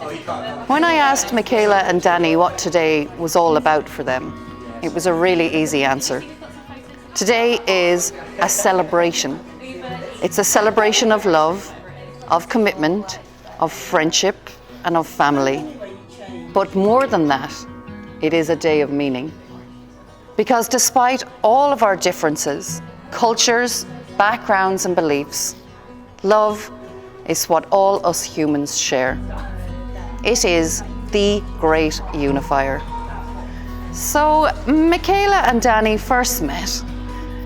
When I asked Michaela and Danny what today was all about for them, it was a really easy answer. Today is a celebration. It's a celebration of love, of commitment, of friendship, and of family. But more than that, it is a day of meaning. Because despite all of our differences, cultures, backgrounds, and beliefs, love is what all us humans share. It is the great unifier. So Michaela and Danny first met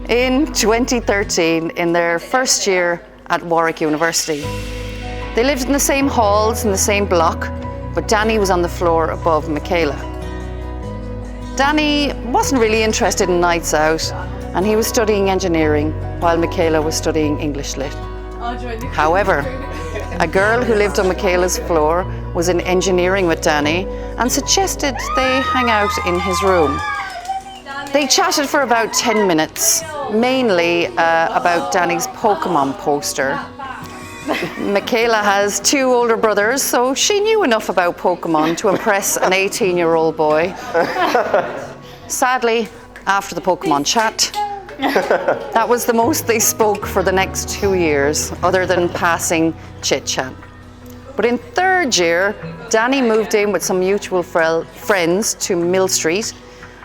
in 2013 in their first year at Warwick University. They lived in the same halls in the same block, but Danny was on the floor above Michaela. Danny wasn't really interested in nights out, and he was studying engineering while Michaela was studying English Lit. However, a girl who lived on Michaela's floor was in engineering with Danny and suggested they hang out in his room. They chatted for about 10 minutes, mainly about Danny's Pokemon poster. Michaela has 2 older brothers, so she knew enough about Pokemon to impress an 18-year-old boy. Sadly, after the Pokemon chat, that was the most they spoke for the next 2 years, other than passing chit-chat. But in 3rd year, Danny moved in with some mutual friends to Mill Street,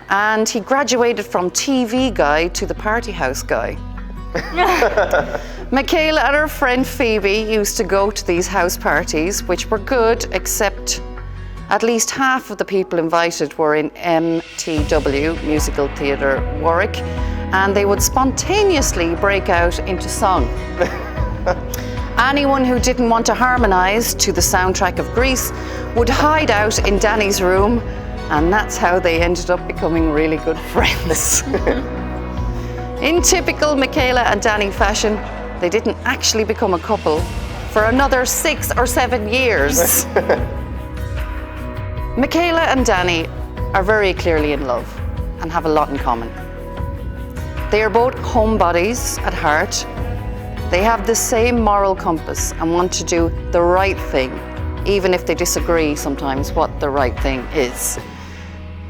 and he graduated from TV guy to the party house guy. Michaela and her friend Phoebe used to go to these house parties, which were good, except at least half of the people invited were in MTW, Musical Theatre Warwick, and they would spontaneously break out into song. Anyone who didn't want to harmonise to the soundtrack of Grease would hide out in Danny's room, and that's how they ended up becoming really good friends. In typical Michaela and Danny fashion, they didn't actually become a couple for another 6 or 7 years. Michaela and Danny are very clearly in love and have a lot in common. They are both homebodies at heart. They have the same moral compass and want to do the right thing, even if they disagree sometimes what the right thing is.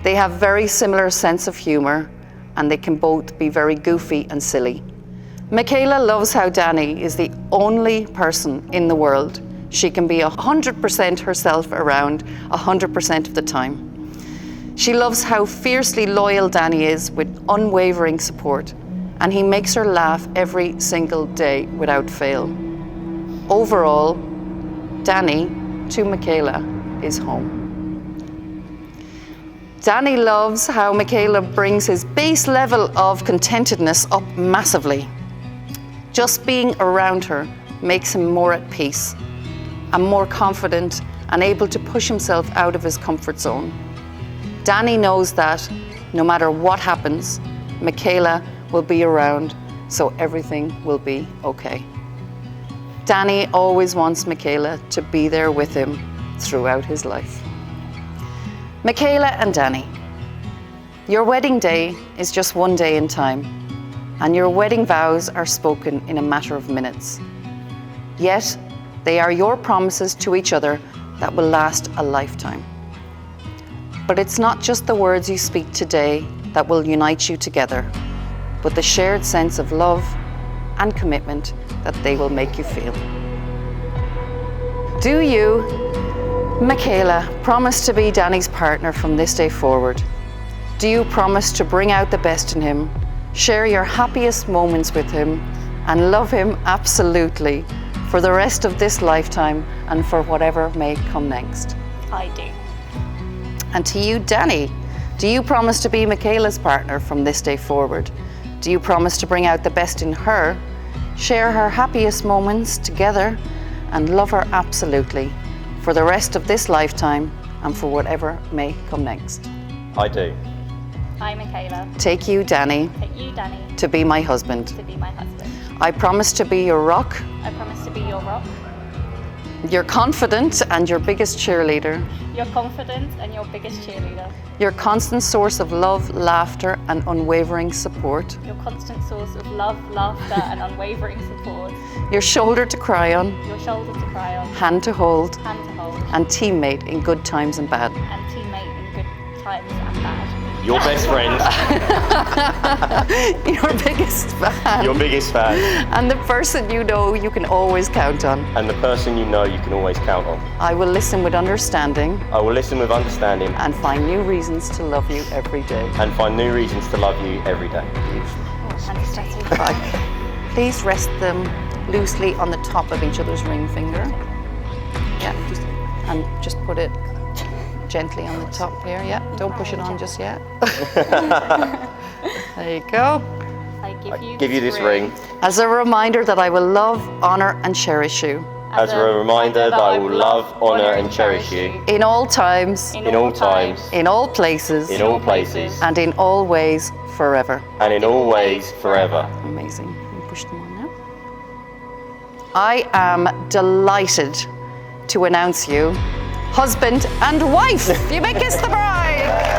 They have very similar sense of humour, and they can both be very goofy and silly. Michaela loves how Danny is the only person in the world she can be 100% herself around 100% of the time. She loves how fiercely loyal Danny is with unwavering support, and he makes her laugh every single day without fail. Overall, Danny to Michaela is home. Danny loves how Michaela brings his base level of contentedness up massively. Just being around her makes him more at peace and more confident and able to push himself out of his comfort zone. Danny knows that no matter what happens, Michaela will be around, so everything will be okay. Danny always wants Michaela to be there with him throughout his life. Michaela and Danny, your wedding day is just one day in time, and your wedding vows are spoken in a matter of minutes. Yet, they are your promises to each other that will last a lifetime. But it's not just the words you speak today that will unite you together, but the shared sense of love and commitment that they will make you feel. Do you, Michaela, promise to be Danny's partner from this day forward? Do you promise to bring out the best in him, share your happiest moments with him, and love him absolutely for the rest of this lifetime and for whatever may come next? I do. And to you, Danny, do you promise to be Michaela's partner from this day forward? Do you promise to bring out the best in her, share her happiest moments together, and love her absolutely for the rest of this lifetime and for whatever may come next? I do. I, Michaela, Take you, Danny, to be my husband. to be my husband. I promise to be your rock, I promise to be your rock, You're confident and your biggest cheerleader. You're confident and your biggest cheerleader. Your constant source of love, laughter, and unwavering support. Your constant source of love, laughter, and unwavering support. Your shoulder to cry on. Your shoulder to cry on. Hand to hold. Hand to hold. And teammate in good times and bad. And teammate in good times and bad. Your best friend. Your biggest fan. Your biggest fan. And the person you know you can always count on. And the person you know you can always count on. I will listen with understanding. I will listen with understanding. And find new reasons to love you every day. And find new reasons to love you every day. Fantastic. Right. Please rest them loosely on the top of each other's ring finger. Yeah, and just put it gently on the top here. Yeah, don't push it on just yet. There you go. I give you this ring. As a reminder that I will love, honor, and cherish you. As a reminder that I will love, honor, and cherish you. In all times. In all times. In all places. In all places. And in all ways, forever. And in all ways, forever. Amazing. Can you push them on now? I am delighted to announce you husband and wife. You may kiss the bride.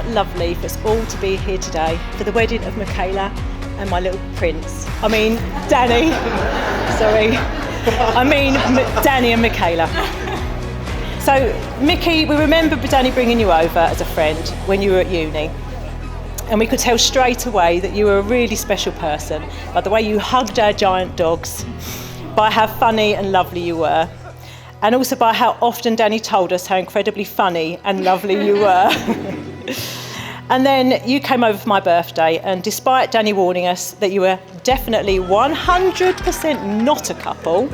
Lovely for us all to be here today for the wedding of Michaela and my little prince. I mean, Danny. Sorry. I mean, Danny and Michaela. So, Mickey, we remember Danny bringing you over as a friend when you were at uni. And we could tell straight away that you were a really special person by the way you hugged our giant dogs, by how funny and lovely you were, and also by how often Danny told us how incredibly funny and lovely you were. And then you came over for my birthday, and despite Danny warning us that you were definitely 100% not a couple,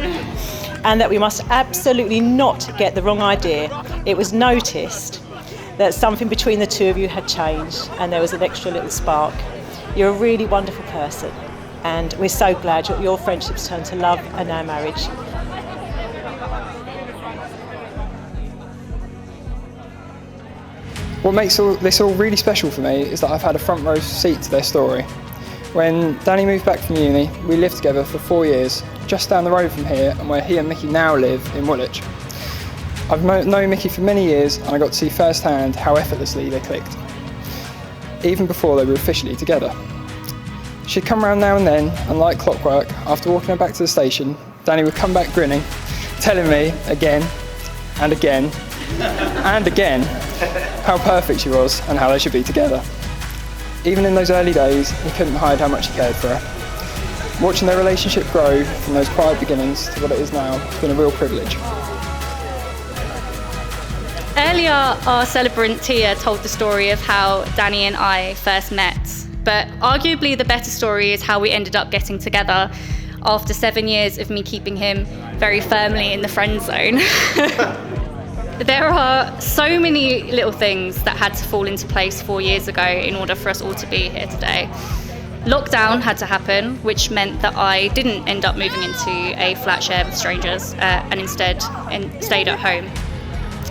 and that we must absolutely not get the wrong idea, it was noticed that something between the two of you had changed, and there was an extra little spark. You're a really wonderful person, and we're so glad your friendship's turned to love and now marriage. What makes this all really special for me is that I've had a front row seat to their story. When Danny moved back from uni, we lived together for 4 years, just down the road from here and where he and Mickey now live in Woolwich. I've known Mickey for many years, and I got to see firsthand how effortlessly they clicked, even before they were officially together. She'd come round now and then, and like clockwork, after walking her back to the station, Danny would come back grinning, telling me again and again and again how perfect she was and how they should be together. Even in those early days, he couldn't hide how much he cared for her. Watching their relationship grow from those quiet beginnings to what it is now has been a real privilege. Earlier, our celebrant Tia told the story of how Danny and I first met, but arguably the better story is how we ended up getting together after 7 years of me keeping him very firmly in the friend zone. There are so many little things that had to fall into place 4 years ago in order for us all to be here today. Lockdown had to happen, which meant that I didn't end up moving into a flat share with strangers and instead stayed at home.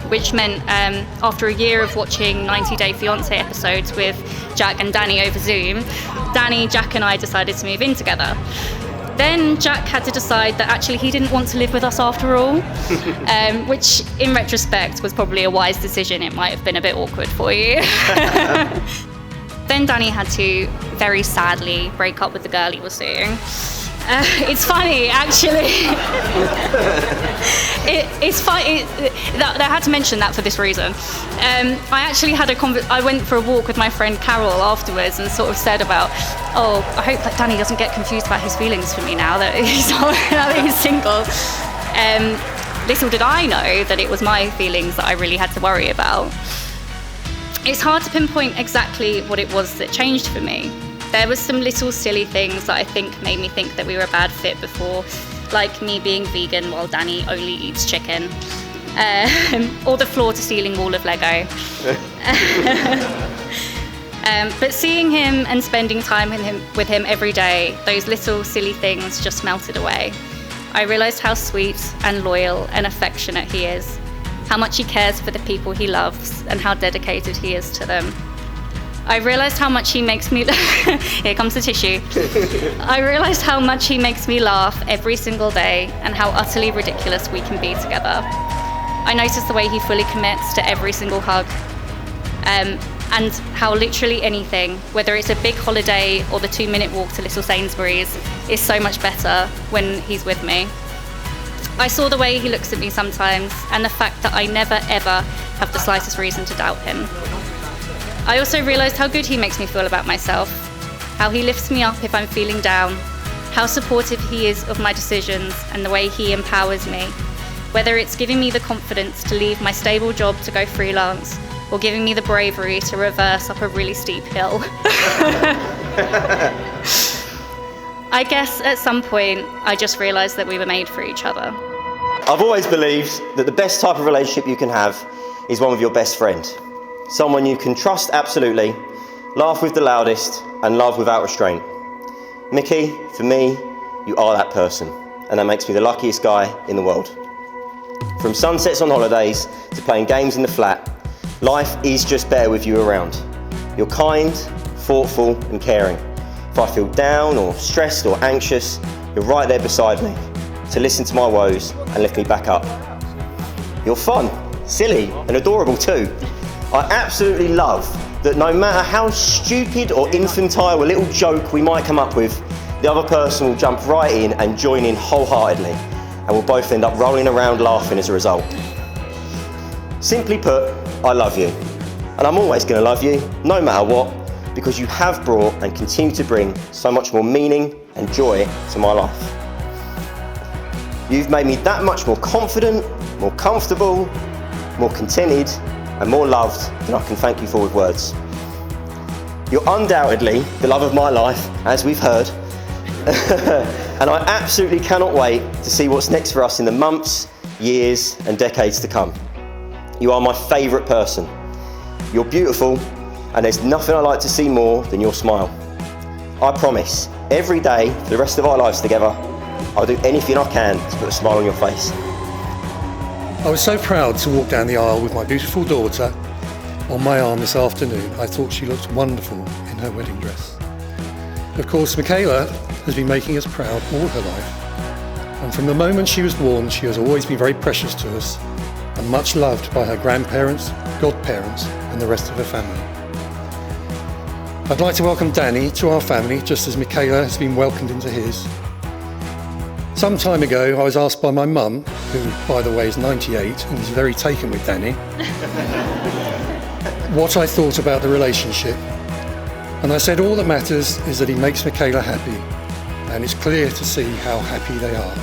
Which meant after a year of watching 90 Day Fiancé episodes with Jack and Danny over Zoom, Danny, Jack and I decided to move in together. Then Jack had to decide that actually he didn't want to live with us after all, which in retrospect was probably a wise decision. It might have been a bit awkward for you. Then Danny had to very sadly break up with the girl he was seeing. It's funny, actually. It's fine. I had to mention that for this reason. I actually had I went for a walk with my friend Carol afterwards and sort of said about, oh, I hope that Danny doesn't get confused about his feelings for me now that he's single. Little did I know that it was my feelings that I really had to worry about. It's hard to pinpoint exactly what it was that changed for me. There was some little silly things that I think made me think that we were a bad fit before, like me being vegan while Danny only eats chicken, or the floor-to-ceiling wall of Lego. But seeing him and spending time with him every day, those little silly things just melted away. I realised how sweet and loyal and affectionate he is, how much he cares for the people he loves, and how dedicated he is to them. I realised how much he makes me here comes the tissue. I realised how much he makes me laugh every single day and how utterly ridiculous we can be together. I noticed the way he fully commits to every single hug, and how literally anything, whether it's a big holiday or the 2-minute walk to Little Sainsbury's, is so much better when he's with me. I saw the way he looks at me sometimes and the fact that I never ever have the slightest reason to doubt him. I also realised how good he makes me feel about myself, how he lifts me up if I'm feeling down, how supportive he is of my decisions and the way he empowers me, whether it's giving me the confidence to leave my stable job to go freelance or giving me the bravery to reverse up a really steep hill. I guess at some point I just realised that we were made for each other. I've always believed that the best type of relationship you can have is one with your best friend. Someone you can trust absolutely, laugh with the loudest, and love without restraint. Mickey, for me, you are that person, and that makes me the luckiest guy in the world. From sunsets on holidays to playing games in the flat, life is just better with you around. You're kind, thoughtful, and caring. If I feel down or stressed or anxious, you're right there beside me to listen to my woes and lift me back up. You're fun, silly, and adorable too. I absolutely love that no matter how stupid or infantile a little joke we might come up with, the other person will jump right in and join in wholeheartedly, and we'll both end up rolling around laughing as a result. Simply put, I love you, and I'm always going to love you, no matter what, because you have brought and continue to bring so much more meaning and joy to my life. You've made me that much more confident, more comfortable, more contented, and more loved than I can thank you for with words. You're undoubtedly the love of my life, as we've heard, and I absolutely cannot wait to see what's next for us in the months, years, and decades to come. You are my favourite person. You're beautiful, and there's nothing I like to see more than your smile. I promise, every day for the rest of our lives together, I'll do anything I can to put a smile on your face. I was so proud to walk down the aisle with my beautiful daughter on my arm this afternoon. I thought she looked wonderful in her wedding dress. Of course, Michaela has been making us proud all her life. And from the moment she was born, she has always been very precious to us and much loved by her grandparents, godparents, and the rest of her family. I'd like to welcome Danny to our family, just as Michaela has been welcomed into his. Some time ago, I was asked by my mum, who, by the way, is 98 and is very taken with Danny, what I thought about the relationship. And I said all that matters is that he makes Michaela happy, and it's clear to see how happy they are.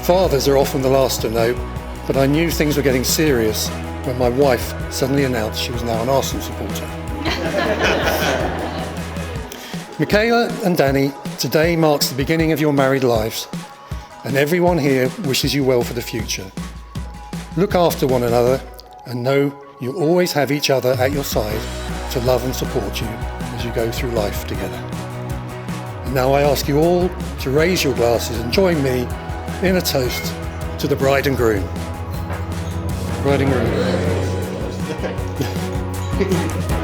Fathers are often the last to know, but I knew things were getting serious when my wife suddenly announced she was now an Arsenal supporter. Michaela and Danny, today marks the beginning of your married lives, and everyone here wishes you well for the future. Look after one another and know you'll always have each other at your side to love and support you as you go through life together. And now I ask you all to raise your glasses and join me in a toast to the bride and groom. Bride and groom.